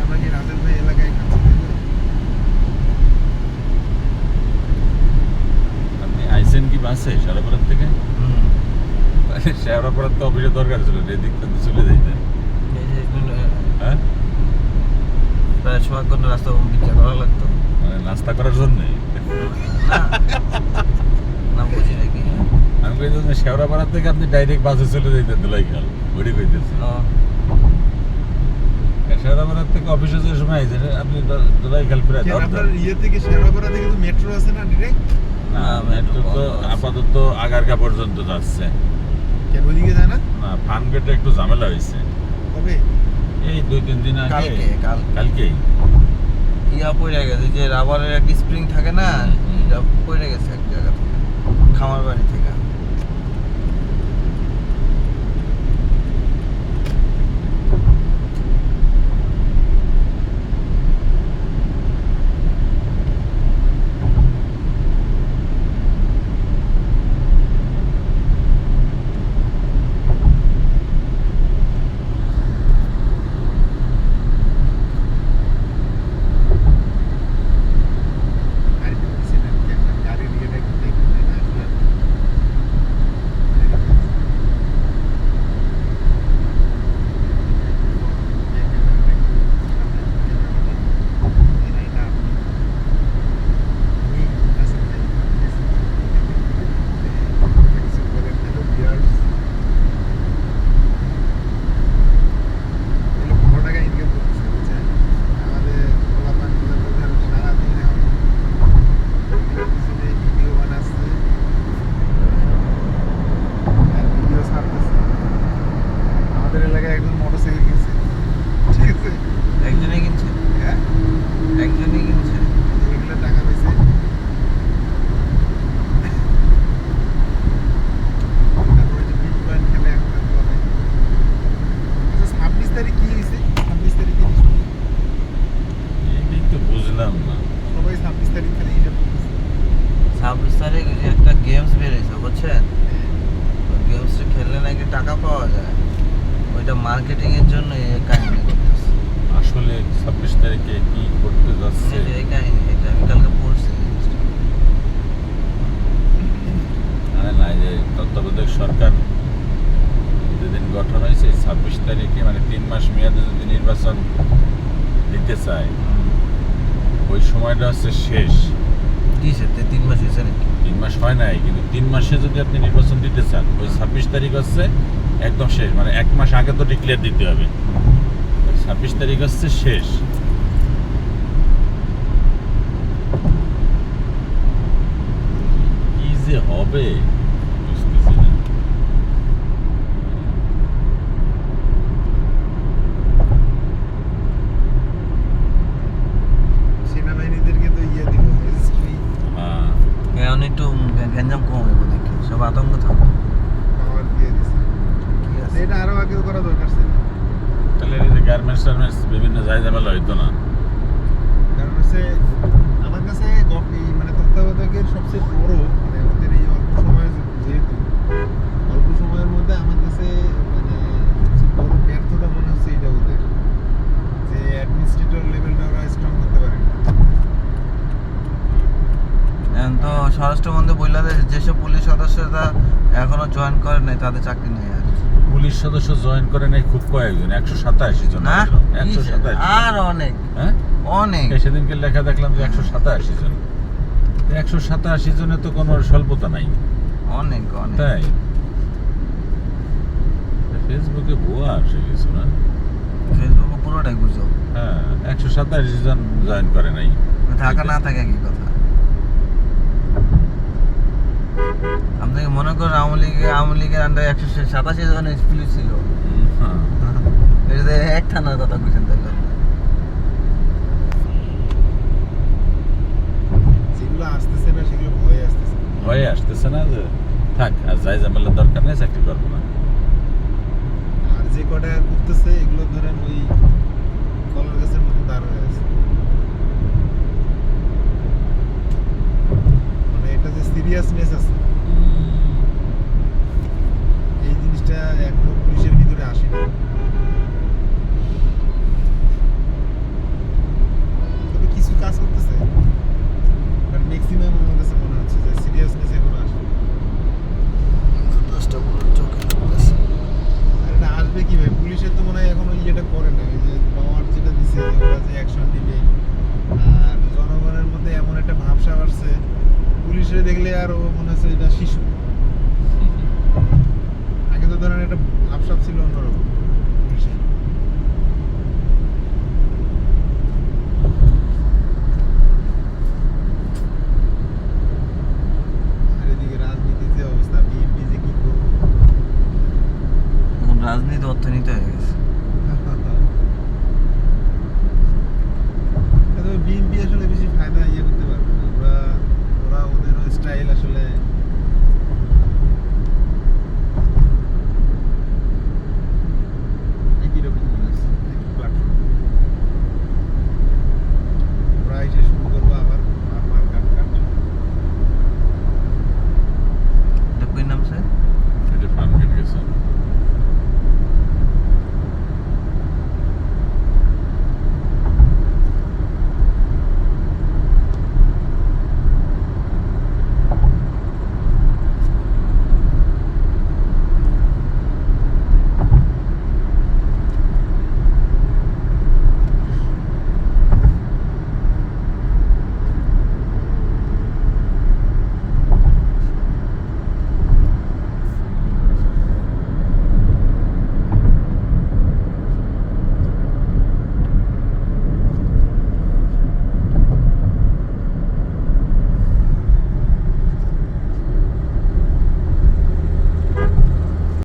আমরা কি রাজেল ভাই এলাকায় খাচ্ছি? আপনি আইসেন কি বাসে শেওড়াপাড়ার থেকে? শেওড়াপাড়ার তো অফিসের দরকার ছিল, এদিক থেকে চলে যাইতেন। হ্যাঁ, প্রায় সময় কোনো রাস্তা ভিক্ষা করা লাগতো মানে নাস্তা করার জন্যে। না, বুঝি নাকি। আমি কইতেছি যে শেওড়াপাড়া থেকে আপনি ডাইরেক্ট বাসে চলে যাইতেন ধুলাইখাল, ওইটাই কইতেছি। শেওড়াপাড়ার থেকে অফিসে যে সময় আইছেন আপনি ধুলাইখাল প্রায় কেন ধরতেন। আপনার ইয়ে থেকে শেওড়াপাড়া থেকে তো মেট্রো আছে না ডিরেক্ট? না, মেট্রো তো আপাতত আগারগা পর্যন্ত যাচ্ছে। কেন ওইদিকে যায় না? না, ফার্মগেটে একটু ঝামেলা হয়েছে কবে? এই 2-3 দিন আগে। কালকেই ইয়া পড়ে গেছে, যে রাবারের একটা স্প্রিং থাকে না, এটা পড়ে গেছে এক জায়গা থেকে, খামার বাড়ি থেকে। আর একটু পিছিয়ে নেন, কেন গাড়ির ইয়েটা একটু দেখুন, তাই না? আসলে আমাদের এলাকায় একজন মোটরসাইকেল কিনছে, ঠিক আছে? একজনই কিনছে, হ্যাঁ, একজনই কিনছে। এগুলো টাকা পেয়েছে। তারপরে যে বিটকয়েন খেলে এখন আর বলে। আচ্ছা, 26 তারিখ কি হয়েছে? 26 তারিখ কি হয়েছে? এই তো বুঝলাম না। সবাই 26 তারিখ খেলে হিসাব করতেছে। 26 তারিখ একটা গেমস বেরিয়েছে, বুঝছেন? গেমসটা খেললে নাকি টাকা পাওয়া যায়, ওইটা মার্কেটিং এর জন্য এই কাহিনী করতেছে। আসলে 26 তারিখে কি করতে যাচ্ছে? এই কাহিনী, এটা আমি কালকে পড়ছি। জানে না, এই যে তত্ত্বাবধায়ক সরকার যেদিন গঠন হয়েছে 26 তারিখে, মানে 3 মাস মেয়াদে যদি নির্বাচন দিতে চায়, ওই সময়টা হচ্ছে শেষ। কিসে 3 মাস হয়েছে নাকি? 3 মাস হয় নাই, কিন্তু 3 মাসে যদি আপনি নির্বাচন দিতে চান, ওই 26 তারিখ হচ্ছে একদম শেষ, মানে 1 মাস আগে তো ডিক্লেয়ার দিতে হবে। 26 তারিখ হচ্ছে শেষ। কি যে হবে বুঝতেছি না। সেনাবাহিনীদেরকে তো ইয়ে দিল, রেজিস্ট্রি হ্যাঁ, এখন একটু গ্যাঞ্জাম কম হবে দেখি, সব আতঙ্ক থাকবে। পাওয়ার দিয়ে দিছে। কি আছে? এটা আরো আগে করা দরকার ছিল। তাহলে এই যে গার্মেন্টস বিভিন্ন ঝামেলা হইতো না। কারণ হচ্ছে আমার কাছে মানে তত্ত্বাবধায়কের সবচেয়ে বড়, মানে ওদের এই অল্প সময়ের যেহেতু অল্প সময়ের মধ্যে আমার কাছে মানে সবচেয়ে বড় ব্যর্থতা মনে হচ্ছে এটা ওদের, যে অ্যাডমিনিস্ট্রেটর লেভেলটা ওরা স্ট্রং করতে পারে না। এখন তো স্বরাষ্ট্রমন্ত্রী বললেন যে যেসব পুলিশ সদস্যরা এখনো জয়েন করে নাই তাদের চাকরি নেই আর। পুলিশ সদস্য জয়েন করে নাই খুব কয়েকজন, 187 জন। না, 187 আর অনেক, হ্যাঁ, অনেক। সেদিনকে লেখা দেখলাম যে 187 জন। 187 জনে তো কোনো স্বল্পতা নাই, অনেক অনেক। তাই ফেসবুকে ভুয়া আসে কিছু না। ফেসবুকে পুরোটাই গুজব। হ্যাঁ, 187 জন জয়েন করে নাই। থাকা না থাকে কি কথা। আপনি মনে করেন আওয়ামী লীগের আন্ডারে 187 জন পুলিশ ছিল, হ্যাঁ, এটা এক থানার কথা বুঝেন তাহলে। যেগুলো আসতেছে না সেগুলো ভয়ে আসতেছে। ভয়ে আসতেছে না যে থাক আর যাই ঝামেলার দরকার নেই, চাকরি করবো না। আর যে কটা করতেছে এগুলো ধরেন ওই কলার গাছের মতো দাঁড় হয়ে আছে। মানে এটা যে সিরিয়াসনেস আছে এই জিনিসটা এখনো পুলিশের ভিতরে আসেনি। ওই যে পাওয়ার যেটা দিছে যে ওরা যে অ্যাকশন দিবে, আর জনগণের মধ্যে এমন একটা ভাবসাব আসছে, পুলিশে দেখলে আর ও মনে হচ্ছে এটা শিশু। আগে তো ধরেন একটা ভাবসাব ছিল অন্যরকম পুলিশের।